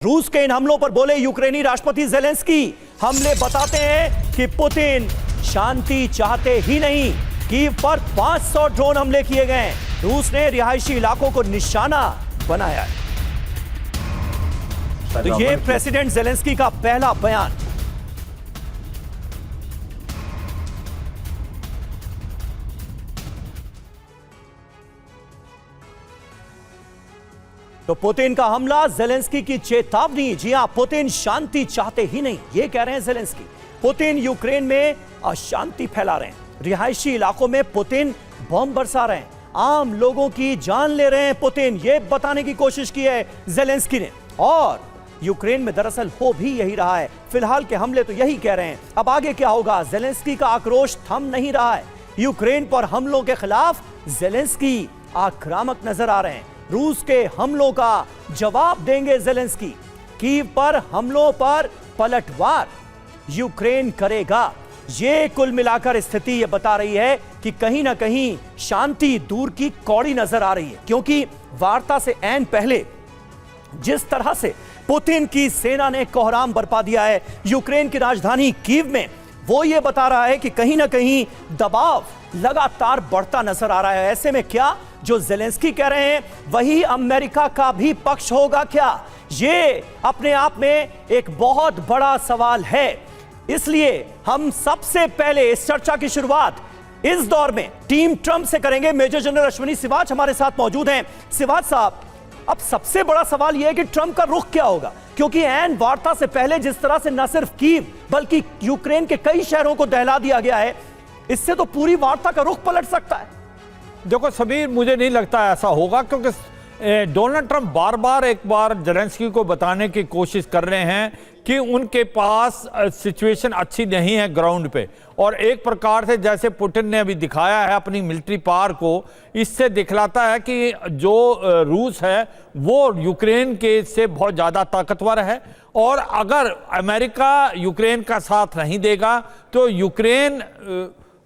रूस के इन हमलों पर बोले यूक्रेनी राष्ट्रपति ज़ेलेंस्की, हमले बताते हैं कि पुतिन शांति चाहते ही नहीं। कीव पर 500 ड्रोन हमले किए गए। रूस ने रिहायशी इलाकों को निशाना बनाया है। तो ये प्रेसिडेंट ज़ेलेंस्की का पहला बयान। तो पुतिन का हमला, ज़ेलेंस्की की चेतावनी। जी हां, पुतिन शांति चाहते ही नहीं, ये कह रहे हैं ज़ेलेंस्की। पुतिन यूक्रेन में अशांति फैला रहे हैं। रिहायशी इलाकों में पुतिन बम बरसा रहे हैं, आम लोगों की जान ले रहे हैं पुतिन। ये बताने की कोशिश की है ज़ेलेंस्की ने। और यूक्रेन में दरअसल हो भी यही रहा है। फिलहाल के हमले तो यही कह रहे हैं। अब आगे क्या होगा? ज़ेलेंस्की का आक्रोश थम नहीं रहा है। यूक्रेन पर हमलों के खिलाफ ज़ेलेंस्की आक्रामक नजर आ रहे हैं। रूस के हमलों का जवाब देंगे ज़ेलेंस्की। कीव पर हमलों पर पलटवार यूक्रेन करेगा। ये कुल मिलाकर स्थिति ये बता रही है कि कहीं ना कहीं शांति दूर की कौड़ी नजर आ रही है, क्योंकि वार्ता से ऐन पहले जिस तरह से पुतिन की सेना ने कोहराम बरपा दिया है यूक्रेन की राजधानी कीव में, वो ये बता रहा है कि कहीं ना कहीं दबाव लगातार बढ़ता नजर आ रहा है। ऐसे में क्या जो ज़ेलेंस्की कह रहे हैं वही अमेरिका का भी पक्ष होगा क्या? ये अपने आप में एक बहुत बड़ा सवाल है। इसलिए हम सबसे पहले इस चर्चा की शुरुआत इस दौर में टीम ट्रंप से करेंगे। मेजर जनरल अश्विनी सिवाच हमारे साथ मौजूद हैं। सिवाच साहब, अब सबसे बड़ा सवाल यह है कि ट्रंप का रुख क्या होगा, क्योंकि ऐन वार्ता से पहले जिस तरह से न सिर्फ कीव बल्कि यूक्रेन के कई शहरों को दहला दिया गया है, इससे तो पूरी वार्ता का रुख पलट सकता है। देखो समीर, मुझे नहीं लगता ऐसा होगा, क्योंकि डोनाल्ड ट्रंप बार बार एक बार ज़ेलेंस्की को बताने की कोशिश कर रहे हैं कि उनके पास सिचुएशन अच्छी नहीं है ग्राउंड पे। और एक प्रकार से जैसे पुतिन ने अभी दिखाया है अपनी मिलिट्री पावर को, इससे दिखलाता है कि जो रूस है वो यूक्रेन के से बहुत ज़्यादा ताकतवर है। और अगर अमेरिका यूक्रेन का साथ नहीं देगा तो यूक्रेन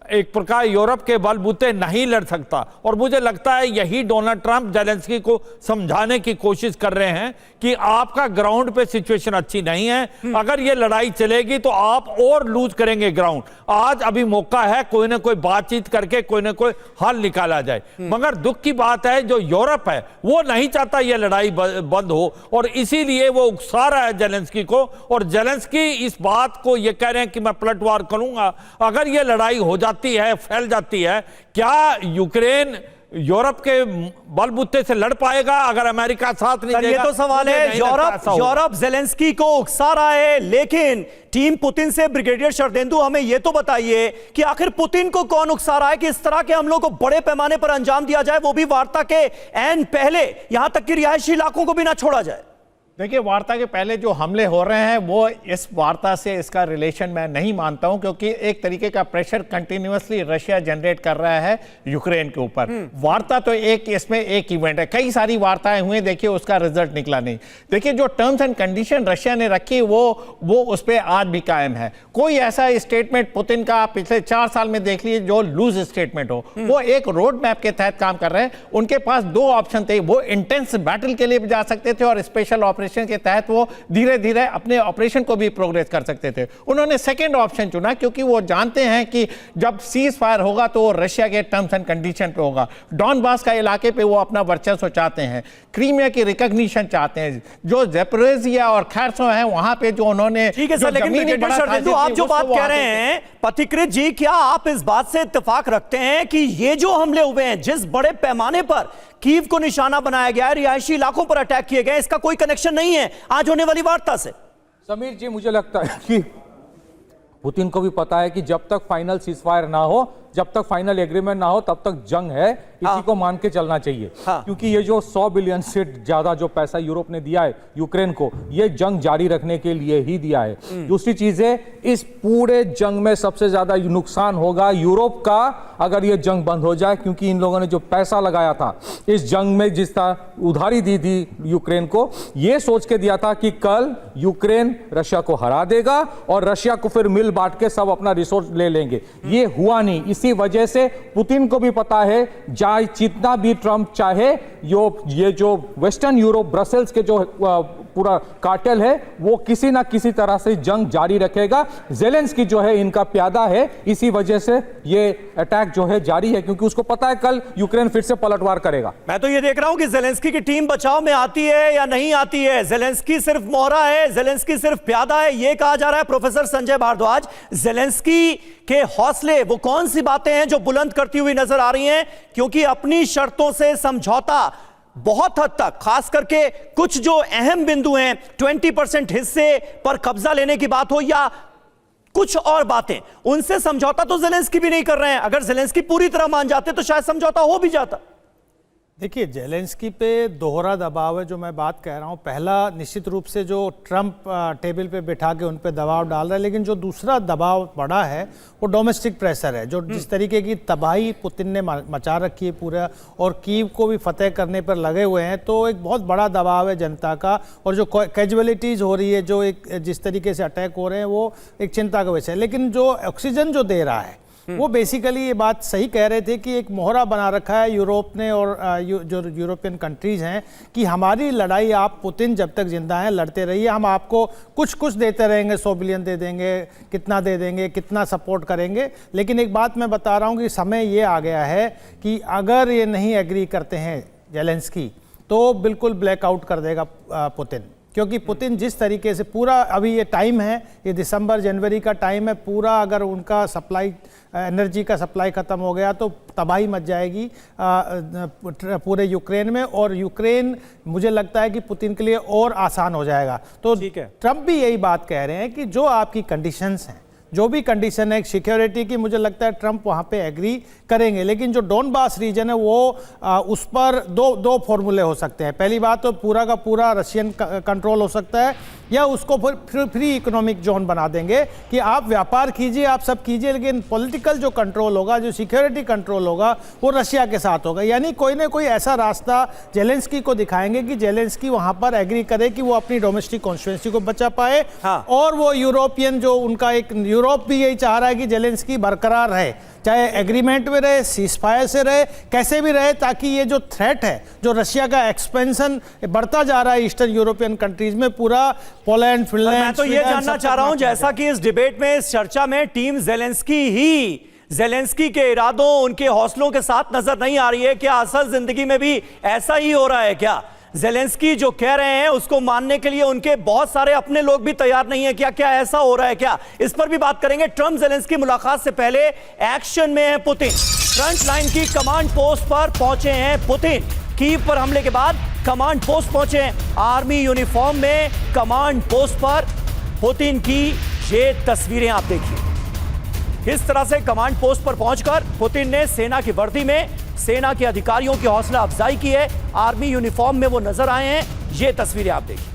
एक प्रकार यूरोप के बलबूते नहीं लड़ सकता। और मुझे लगता है यही डोनाल्ड ट्रंप ज़ेलेंस्की को समझाने की कोशिश कर रहे हैं कि आपका ग्राउंड पे सिचुएशन अच्छी नहीं है, अगर ये लड़ाई चलेगी तो आप और लूज करेंगे ग्राउंड। आज अभी मौका है कोई ना कोई बातचीत करके कोई ना कोई हल निकाला जाए। मगर दुख की बात है जो यूरोप है वो नहीं चाहता ये लड़ाई बंद हो, और इसीलिए वो उकसा रहा है ज़ेलेंस्की को। और ज़ेलेंस्की इस बात को ये कह रहे हैं कि मैं पलटवार करूंगा अगर ये लड़ाई हो है, फैल जाती है। क्या यूक्रेन यूरोप के बलबूते से लड़ पाएगा अगर अमेरिका साथ नहीं देगा? ये तो सवाल है। यूरोप ज़ेलेंस्की को उकसा रहा है, लेकिन टीम पुतिन से ब्रिगेडियर शरदेंदु हमें ये तो बताइए कि आखिर पुतिन को कौन उकसा रहा है कि इस तरह के हमलों को बड़े पैमाने पर अंजाम दिया जाए, वो भी वार्ता के ऐन पहले, यहां तक कि रिहायशी इलाकों को भी ना छोड़ा जाए? देखिए, वार्ता के पहले जो हमले हो रहे हैं वो इस वार्ता से इसका रिलेशन मैं नहीं मानता हूं, क्योंकि एक तरीके का प्रेशर कंटिन्यूअसली रशिया जनरेट कर रहा है यूक्रेन के ऊपर। वार्ता तो एक इसमें एक इवेंट है, कई सारी वार्ताएं हुई, देखिए उसका रिजल्ट निकला नहीं। देखिए, जो टर्म्स एंड कंडीशन रशिया ने रखी वो उस पर आज भी कायम है। कोई ऐसा स्टेटमेंट पुतिन का पिछले 4 साल में देख लीजिए जो लूज स्टेटमेंट हो। वो एक रोड मैप के तहत काम कर रहे हैं। उनके पास 2 ऑप्शन थे, वो इंटेंस बैटल के लिए भी जा सकते थे और स्पेशल ऑपरेशन के तहत वो धीरे धीरे अपने ऑपरेशन को भी प्रोग्रेस कर सकते थे। उन्होंने सेकंड ऑप्शन चुना, क्योंकि वो जानते हैं कि जब सीज फायर होगा तो वो रशिया के टर्म्स एंड कंडीशन पे होगा। डॉनबास का इलाके पे वो अपना वर्चस्व चाहते हैं, क्रीमिया की रिकॉग्निशन चाहते हैं, जो ज़ैपोरिज़िया और खैरसों है वहां पे जो उन्होंने। ठीक है सर, लेकिन आप जो बात कह रहे हैं पथिकृत जी, क्या आप इस बात से इत्तेफाक रखते हैं कि ये जो हमले हुए हैं, जिस बड़े पैमाने पर कीव को निशाना बनाया गया है, रिहायशी इलाकों पर अटैक किए गए, इसका कोई कनेक्शन नहीं है आज होने वाली वार्ता से? समीर जी, मुझे लगता है कि पुतिन को भी पता है कि जब तक फाइनल सीजफायर ना हो, जब तक फाइनल एग्रीमेंट ना हो, तब तक जंग है, इसी को मान के चलना चाहिए। क्योंकि ये जो 100 बिलियन से ज्यादा जो पैसा यूरोप ने दिया है यूक्रेन को, ये जंग जारी रखने के लिए ही दिया है। दूसरी चीज है, इस पूरे जंग में सबसे ज्यादा नुकसान होगा यूरोप का अगर ये जंग बंद हो जाए, क्योंकि इन लोगों ने जो पैसा लगाया था इस जंग में, जिस तरह उधारी दी थी यूक्रेन को, ये सोच के दिया था कि कल यूक्रेन रशिया को हरा देगा और रशिया को फिर मिल बांट के सब अपना रिसोर्स ले लेंगे। ये हुआ नहीं। इससे इसी वजह से पुतिन को भी पता है, चाहे जितना भी ट्रंप चाहे, ये जो वेस्टर्न यूरोप ब्रसेल्स के जो पूरा कार्टेल है वो किसी ना किसी तरह से जंग जारी रखेगा। ज़ेलेंस्की जो है इनका प्यादा है, इसी वजह से ये अटैक जो है जारी है, क्योंकि उसको पता है कल यूक्रेन फिर से पलटवार करेगा। मैं तो ये देख रहा हूं कि ज़ेलेंस्की की टीम बचाव में आती है या नहीं आती है। ज़ेलेंस्की सिर्फ मोहरा है, ज़ेलेंस्की सिर्फ प्यादा है, ये कहा जा रहा है। प्रोफेसर संजय भारद्वाज, ज़ेलेंस्की के हौसले वो कौन सी बातें हैं जो बुलंद करती हुई नजर आ रही हैं? क्योंकि अपनी शर्तों से समझौता बहुत हद तक, खास करके कुछ जो अहम बिंदु हैं, 20% हिस्से पर कब्जा लेने की बात हो या कुछ और बातें, उनसे समझौता तो ज़ेलेंस्की भी नहीं कर रहे हैं। अगर ज़ेलेंस्की पूरी तरह मान जाते तो शायद समझौता हो भी जाता। देखिए, ज़ेलेंस्की पे दोहरा दबाव है जो मैं बात कह रहा हूँ। पहला निश्चित रूप से जो ट्रंप टेबल पे बिठा के उन पे दबाव डाल रहा है, लेकिन जो दूसरा दबाव बड़ा है वो डोमेस्टिक प्रेशर है। जो जिस तरीके की तबाही पुतिन ने मचा रखी है पूरा, और कीव को भी फतेह करने पर लगे हुए हैं, तो एक बहुत बड़ा दबाव है जनता का। और जो कैजुअलिटीज़ हो रही है, जो एक जिस तरीके से अटैक हो रहे हैं, वो एक चिंता का विषय है। लेकिन जो ऑक्सीजन जो दे रहा है वो बेसिकली ये बात सही कह रहे थे कि एक मोहरा बना रखा है यूरोप ने और जो यूरोपियन कंट्रीज हैं कि हमारी लड़ाई आप पुतिन जब तक जिंदा हैं लड़ते रहिए, हम आपको कुछ कुछ देते रहेंगे, 100 बिलियन दे देंगे, कितना दे देंगे, कितना सपोर्ट करेंगे। लेकिन एक बात मैं बता रहा हूँ कि समय ये आ गया है कि अगर ये नहीं एग्री करते हैं ज़ेलेंस्की तो बिल्कुल ब्लैकआउट कर देगा पुतिन। क्योंकि पुतिन जिस तरीके से पूरा, अभी ये टाइम है, ये दिसंबर जनवरी का टाइम है, पूरा अगर उनका सप्लाई, एनर्जी का सप्लाई ख़त्म हो गया तो तबाही मच जाएगी पूरे यूक्रेन में। और यूक्रेन मुझे लगता है कि पुतिन के लिए और आसान हो जाएगा। तो ट्रंप भी यही बात कह रहे हैं कि जो आपकी कंडीशंस हैं, जो भी कंडीशन है सिक्योरिटी की, मुझे लगता है ट्रंप वहाँ पे एग्री करेंगे। लेकिन जो डोनबास रीजन है वो उस पर दो फॉर्मूले हो सकते हैं। पहली बात तो पूरा का पूरा रशियन कंट्रोल हो सकता है, या उसको फिर फ्री इकोनॉमिक जोन बना देंगे कि आप व्यापार कीजिए, आप सब कीजिए, लेकिन पॉलिटिकल जो कंट्रोल होगा, जो सिक्योरिटी कंट्रोल होगा, वो रशिया के साथ होगा। यानी कोई ना कोई ऐसा रास्ता ज़ेलेंस्की को दिखाएंगे कि ज़ेलेंस्की वहाँ पर एग्री करे कि वो अपनी डोमेस्टिक कॉन्स्टिट्यूएंसी को बचा पाए। हाँ। और वो यूरोपियन जो उनका एक, यूरोप भी यही चाह रहा है कि ज़ेलेंस्की बरकरार रहे, चाहे एग्रीमेंट में रहे, सीजफायर से रहे, कैसे भी रहे, ताकि ये जो थ्रेट है, जो रशिया का एक्सपेंशन बढ़ता जा रहा है ईस्टर्न यूरोपियन कंट्रीज में, पूरा पोलैंड, फिनलैंड, मैं तो ये जानना चाह रहा हूं, जैसा कि इस डिबेट में, इस चर्चा में टीम ज़ेलेंस्की के इरादों, उनके हौसलों के साथ नजर नहीं आ रही है। क्या असल जिंदगी में भी ऐसा ही हो रहा है? क्या ज़ेलेंस्की जो कह रहे हैं उसको मानने के लिए उनके बहुत सारे अपने लोग भी तैयार नहीं है? क्या ऐसा हो रहा है? क्या इस पर भी बात करेंगे। ट्रंप ज़ेलेंस्की मुलाकात से पहले एक्शन में है पुतिन, फ्रंट लाइन की कमांड पोस्ट पर पहुंचे हैं पुतिन। कीव पर हमले के बाद कमांड पोस्ट पहुंचे हैं, आर्मी यूनिफॉर्म में कमांड पोस्ट पर पुतिन की ये तस्वीरें आप देखिए। किस तरह से कमांड पोस्ट पर पहुंचकर पुतिन ने सेना की वर्दी में सेना के अधिकारियों की हौसला अफजाई की है। आर्मी यूनिफॉर्म में वो नजर आए हैं, ये तस्वीरें आप देखिए।